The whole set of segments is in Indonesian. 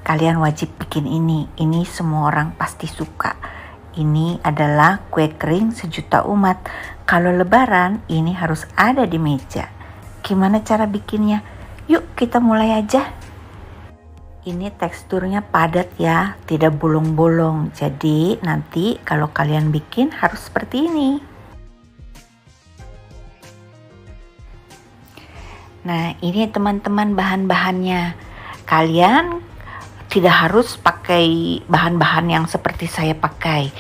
kalian wajib bikin ini. Ini semua orang pasti suka. Ini adalah kue kering sejuta umat. Kalau lebaran, ini harus ada di meja. Gimana cara bikinnya? Yuk kita mulai aja. Ini teksturnya padat ya, tidak bolong-bolong. Jadi nanti kalau kalian bikin harus seperti ini. Nah, ini teman-teman bahan-bahannya. Kalian tidak harus pakai bahan-bahan yang seperti saya pakai.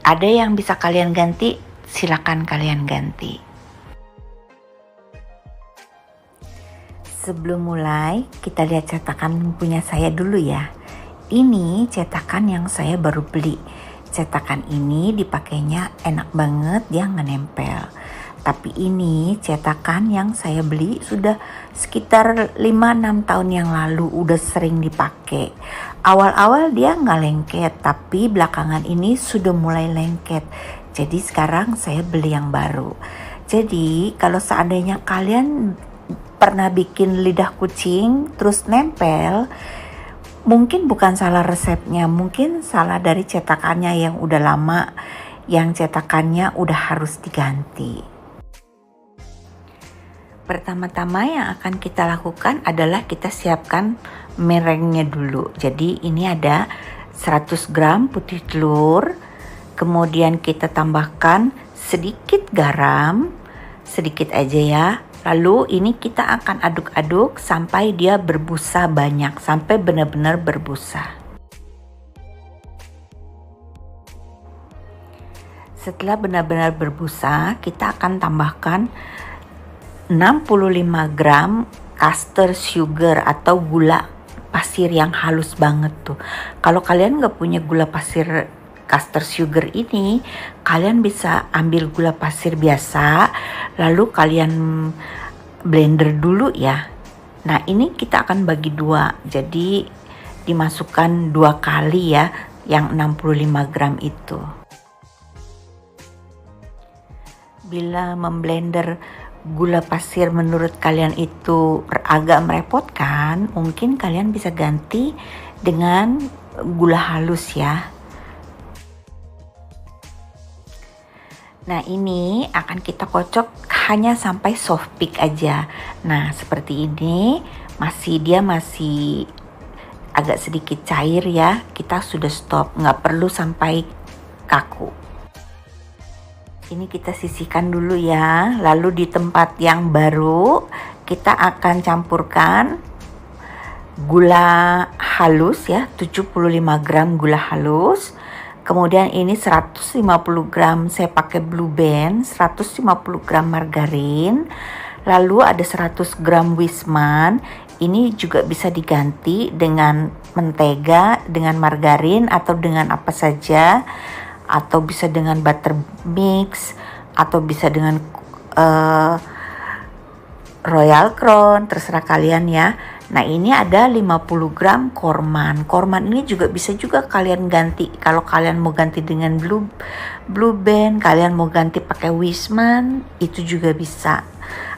Ada yang bisa kalian ganti, silakan kalian ganti. Sebelum mulai, kita lihat cetakan punya saya dulu ya. Ini cetakan yang saya baru beli. Cetakan ini dipakainya enak banget, dia nggak nempel. Tapi ini cetakan yang saya beli sudah sekitar 5-6 tahun yang lalu, udah sering dipakai. Awal-awal dia nggak lengket, tapi belakangan ini sudah mulai lengket. Jadi sekarang saya beli yang baru. Jadi kalau seandainya kalian pernah bikin lidah kucing terus nempel, mungkin bukan salah resepnya, mungkin salah dari cetakannya yang udah lama, yang cetakannya udah harus diganti. Pertama-tama yang akan kita lakukan adalah kita siapkan merengnya dulu. Jadi ini ada 100 gram putih telur, kemudian kita tambahkan sedikit garam, sedikit aja ya. Lalu ini kita akan aduk-aduk sampai dia berbusa banyak, sampai benar-benar berbusa. Setelah benar-benar berbusa, kita akan tambahkan 65 gram caster sugar atau gula pasir yang halus banget tuh. Kalau kalian nggak punya gula pasir caster sugar ini, kalian bisa ambil gula pasir biasa, lalu kalian blender dulu ya. Nah ini kita akan bagi dua, jadi dimasukkan 2 kali ya, yang 65 gram itu. Bila memblender gula pasir menurut kalian itu agak merepotkan, mungkin kalian bisa ganti dengan gula halus ya. Nah ini akan kita kocok hanya sampai soft peak aja. Nah seperti ini, dia masih agak sedikit cair ya. Kita sudah stop, nggak perlu sampai kaku. Ini kita sisihkan dulu ya. Lalu di tempat yang baru kita akan campurkan gula halus ya, 75 gram gula halus. Kemudian ini 150 gram saya pakai Blue Band, 150 gram margarin, lalu ada 100 gram Wisman. Ini juga bisa diganti dengan mentega, dengan margarin atau dengan apa saja, atau bisa dengan butter mix, atau bisa dengan Royal Crown, terserah kalian ya. Nah ini ada 50 gram korman. Korman ini juga bisa juga kalian ganti. Kalau kalian mau ganti dengan Blue Band, kalian mau ganti pakai Wisman, itu juga bisa.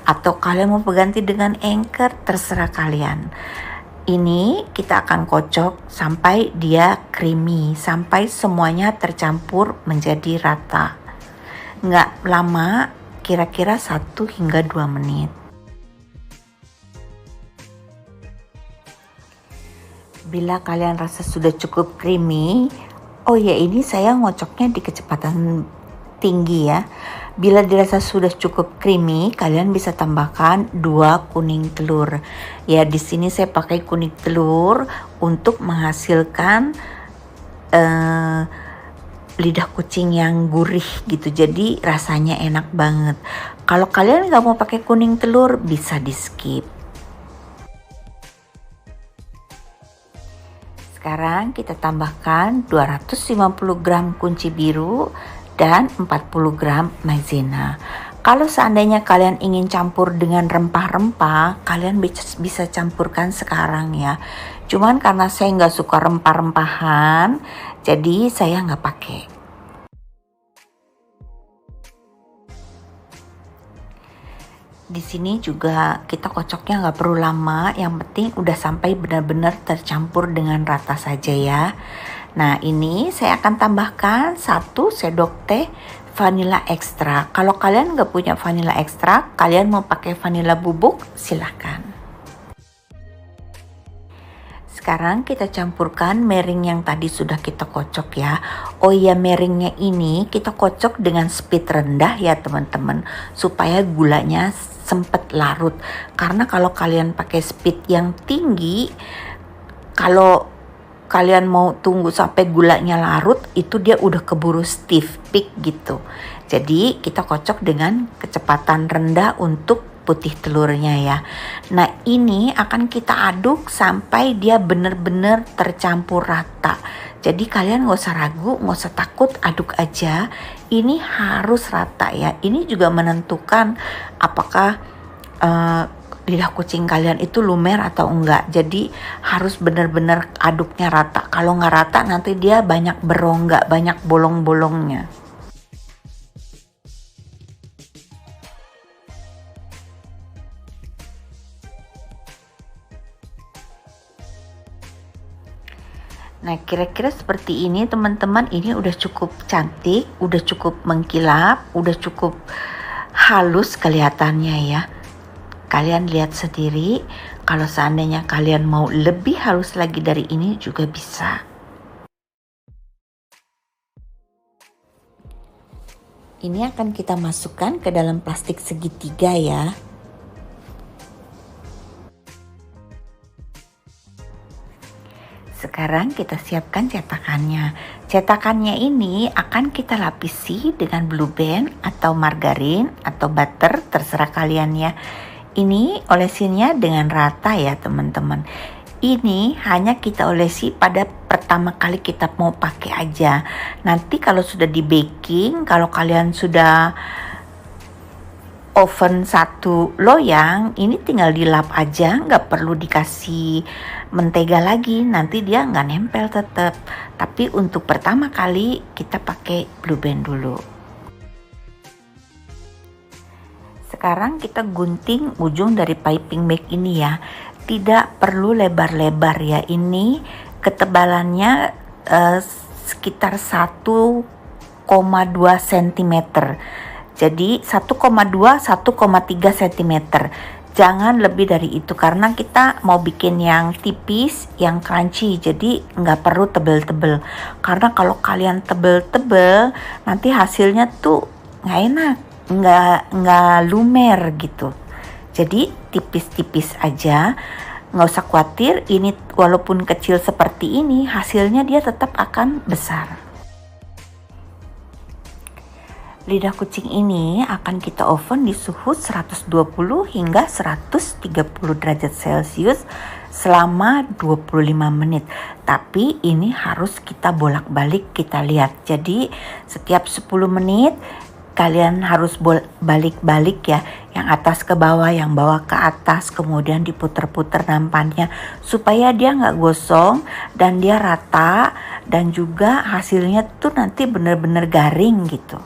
Atau kalian mau ganti dengan Anchor, terserah kalian. Ini kita akan kocok sampai dia creamy, sampai semuanya tercampur menjadi rata. Nggak lama, kira-kira 1 hingga 2 menit. Bila kalian rasa sudah cukup creamy, oh ya ini saya ngocoknya di kecepatan tinggi ya. Bila dirasa sudah cukup creamy, kalian bisa tambahkan 2 kuning telur. Ya di sini saya pakai kuning telur untuk menghasilkan lidah kucing yang gurih gitu. Jadi rasanya enak banget. Kalau kalian nggak mau pakai kuning telur, bisa di skip. Sekarang kita tambahkan 250 gram kunci biru dan 40 gram maizena. Kalau seandainya kalian ingin campur dengan rempah-rempah, kalian bisa campurkan sekarang ya. Cuman karena saya nggak suka rempah-rempahan, jadi saya nggak pakai. Di sini juga kita kocoknya nggak perlu lama, yang penting udah sampai benar-benar tercampur dengan rata saja ya. Nah ini saya akan tambahkan 1 sendok teh vanila ekstra. Kalau kalian nggak punya vanila ekstra, kalian mau pakai vanila bubuk, silahkan. Sekarang kita campurkan meringue yang tadi sudah kita kocok ya. Oh iya, meringuenya ini kita kocok dengan speed rendah ya teman-teman, supaya gulanya sempet larut. Karena kalau kalian pakai speed yang tinggi, kalau kalian mau tunggu sampai gulanya larut, itu dia udah keburu stiff peak gitu. Jadi kita kocok dengan kecepatan rendah untuk putih telurnya ya. Nah ini akan kita aduk sampai dia benar-benar tercampur rata. Jadi kalian gak usah ragu, gak usah takut, aduk aja. Ini harus rata ya. Ini juga menentukan apakah lidah kucing kalian itu lumer atau enggak. Jadi harus benar-benar aduknya rata. Kalau nggak rata nanti dia banyak berongga, banyak bolong-bolongnya. Nah kira-kira seperti ini teman-teman, ini udah cukup cantik, udah cukup mengkilap, udah cukup halus kelihatannya ya. Kalian lihat sendiri, kalau seandainya kalian mau lebih halus lagi dari ini juga bisa. Ini akan kita masukkan ke dalam plastik segitiga ya. Sekarang kita siapkan cetakannya. Cetakannya ini akan kita lapisi dengan blue band atau margarin atau butter, terserah kalian ya. Ini olesinnya dengan rata ya teman-teman. Ini hanya kita olesi pada pertama kali kita mau pakai aja. Nanti kalau sudah di baking, kalau kalian sudah oven 1 loyang, ini tinggal dilap aja, nggak perlu dikasih mentega lagi, nanti dia nggak nempel tetap. Tapi untuk pertama kali kita pakai blue band dulu. Sekarang kita gunting ujung dari piping bag ini ya, tidak perlu lebar-lebar ya. Ini ketebalannya sekitar 1,2 cm. Jadi 1,2-1,3 cm. Jangan lebih dari itu karena kita mau bikin yang tipis, yang crunchy. Jadi nggak perlu tebel-tebel. Karena kalau kalian tebel-tebel, nanti hasilnya tuh nggak enak, nggak lumer gitu. Jadi tipis-tipis aja. Nggak usah khawatir, ini walaupun kecil seperti ini, hasilnya dia tetap akan besar. Lidah kucing ini akan kita oven di suhu 120 hingga 130 derajat Celcius selama 25 menit. Tapi ini harus kita bolak-balik, kita lihat. Jadi setiap 10 menit kalian harus balik-balik ya. Yang atas ke bawah, yang bawah ke atas, kemudian diputer-puter nampannya supaya dia nggak gosong dan dia rata, dan juga hasilnya tuh nanti bener-bener garing gitu.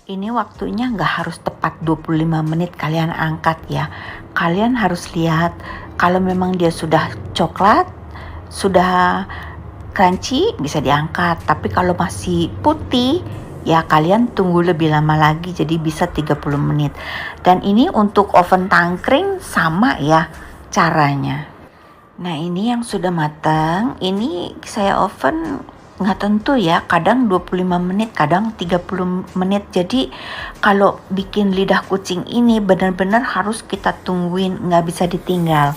Ini waktunya nggak harus tepat 25 menit kalian angkat ya. Kalian harus lihat kalau memang dia sudah coklat, sudah crunchy, bisa diangkat. Tapi kalau masih putih, ya kalian tunggu lebih lama lagi, jadi bisa 30 menit. Dan ini untuk oven tangkring sama ya caranya. Nah ini yang sudah matang, ini saya oven nggak tentu ya, kadang 25 menit, kadang 30 menit. Jadi kalau bikin lidah kucing ini benar-benar harus kita tungguin, nggak bisa ditinggal.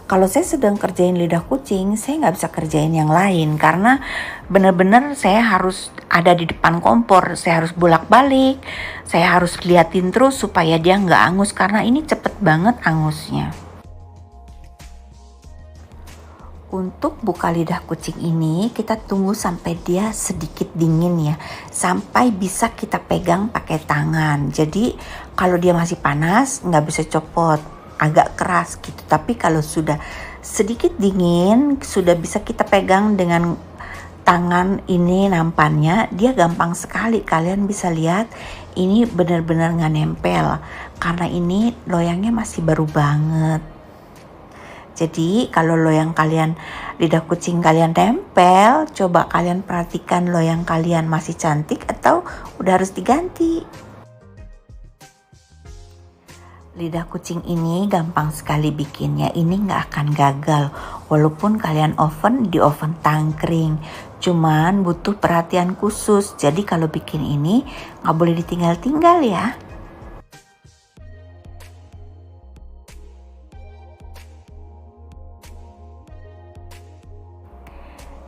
Kalau saya sedang kerjain lidah kucing, saya nggak bisa kerjain yang lain karena benar-benar saya harus ada di depan kompor, saya harus bolak-balik, saya harus liatin terus supaya dia nggak angus karena ini cepet banget angusnya. Untuk buka lidah kucing ini kita tunggu sampai dia sedikit dingin ya, sampai bisa kita pegang pakai tangan. Jadi kalau dia masih panas nggak bisa copot, agak keras gitu. Tapi kalau sudah sedikit dingin, sudah bisa kita pegang dengan tangan ini nampannya dia gampang sekali. Kalian bisa lihat ini benar-benar nggak nempel karena ini loyangnya masih baru banget. Jadi kalau loyang kalian, lidah kucing kalian nempel, coba kalian perhatikan loyang kalian masih cantik atau udah harus diganti. Lidah kucing ini gampang sekali bikinnya, ini nggak akan gagal walaupun kalian oven di oven tangkring. Cuman butuh perhatian khusus, jadi kalau bikin ini nggak boleh ditinggal-tinggal ya.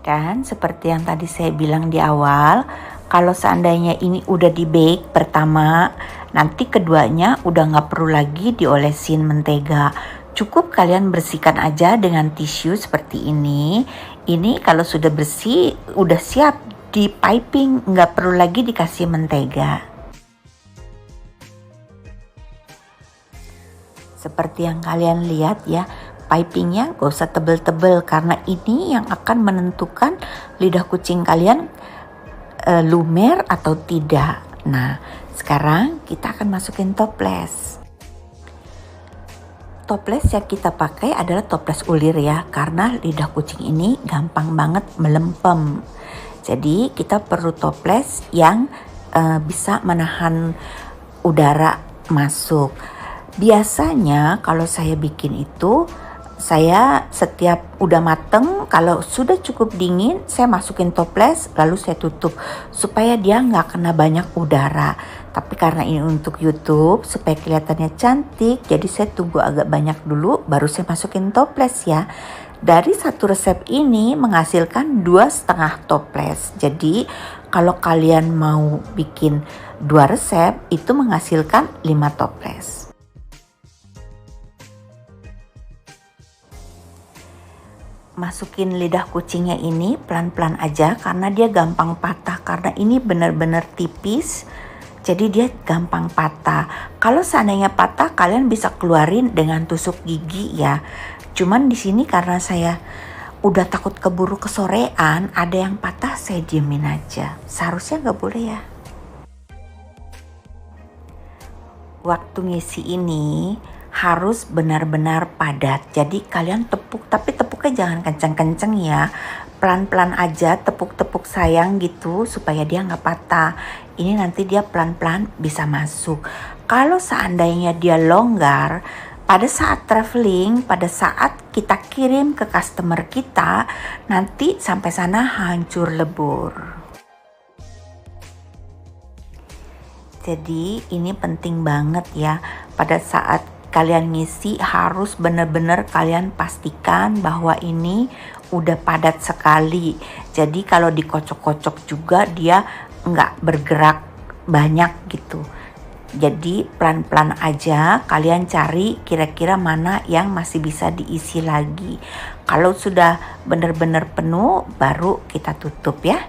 Dan seperti yang tadi saya bilang di awal, kalau seandainya ini udah di bake pertama, nanti keduanya udah nggak perlu lagi diolesin mentega. Cukup kalian bersihkan aja dengan tisu seperti ini. Ini kalau sudah bersih, udah siap di piping, nggak perlu lagi dikasih mentega. Seperti yang kalian lihat ya, pipingnya gak usah tebel-tebel karena ini yang akan menentukan lidah kucing kalian lumer atau tidak. Nah, sekarang kita akan masukin toples. Toples yang kita pakai adalah toples ulir ya, karena lidah kucing ini gampang banget melempem. Jadi kita perlu toples yang bisa menahan udara masuk. Biasanya kalau saya bikin itu, saya setiap udah mateng, kalau sudah cukup dingin, saya masukin toples, lalu saya tutup supaya dia nggak kena banyak udara. Tapi karena ini untuk YouTube, supaya kelihatannya cantik, jadi saya tunggu agak banyak dulu, baru saya masukin toples ya. Dari satu resep ini menghasilkan 2,5 toples. Jadi kalau kalian mau bikin 2 resep, itu menghasilkan 5 toples. Masukin lidah kucingnya ini pelan-pelan aja karena dia gampang patah, karena ini benar-benar tipis, jadi dia gampang patah. Kalau seandainya patah, kalian bisa keluarin dengan tusuk gigi ya. Cuman di sini karena saya udah takut keburu kesorean, ada yang patah, saya diemin aja. Seharusnya nggak boleh ya. Waktu ngisi ini harus benar-benar padat. Jadi kalian tepuk, tapi tepuknya jangan kenceng-kenceng ya. Pelan-pelan aja, tepuk-tepuk sayang gitu supaya dia nggak patah. Ini nanti dia pelan-pelan bisa masuk. Kalau seandainya dia longgar, pada saat traveling, pada saat kita kirim ke customer kita, nanti sampai sana hancur lebur. Jadi ini penting banget ya, pada saat kalian ngisi harus benar-benar kalian pastikan bahwa ini udah padat sekali. Jadi kalau dikocok-kocok juga dia nggak bergerak banyak gitu. Jadi pelan-pelan aja kalian cari kira-kira mana yang masih bisa diisi lagi. Kalau sudah benar-benar penuh baru kita tutup ya.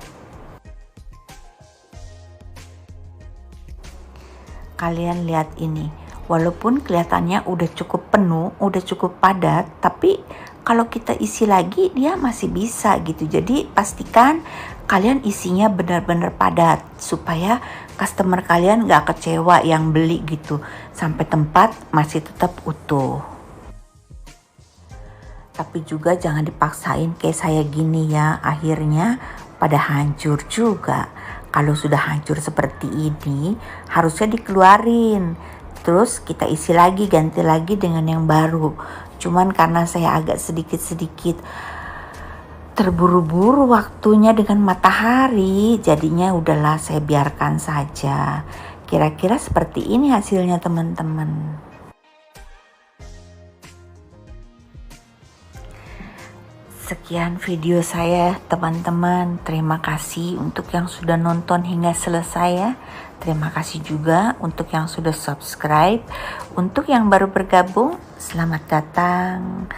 Kalian lihat ini, walaupun kelihatannya udah cukup penuh, udah cukup padat, tapi kalau kita isi lagi dia masih bisa gitu. Jadi pastikan kalian isinya benar-benar padat supaya customer kalian gak kecewa yang beli gitu, sampai tempat masih tetap utuh. Tapi juga jangan dipaksain kayak saya gini ya, akhirnya pada hancur juga. Kalau sudah hancur seperti ini, harusnya dikeluarin. Terus kita isi lagi, ganti lagi dengan yang baru. Cuman karena saya agak sedikit-sedikit terburu-buru waktunya dengan matahari, jadinya udahlah saya biarkan saja. Kira-kira seperti ini hasilnya teman-teman. Sekian video saya teman-teman. Terima kasih untuk yang sudah nonton hingga selesai ya. Terima kasih juga untuk yang sudah subscribe. Untuk yang baru bergabung, selamat datang.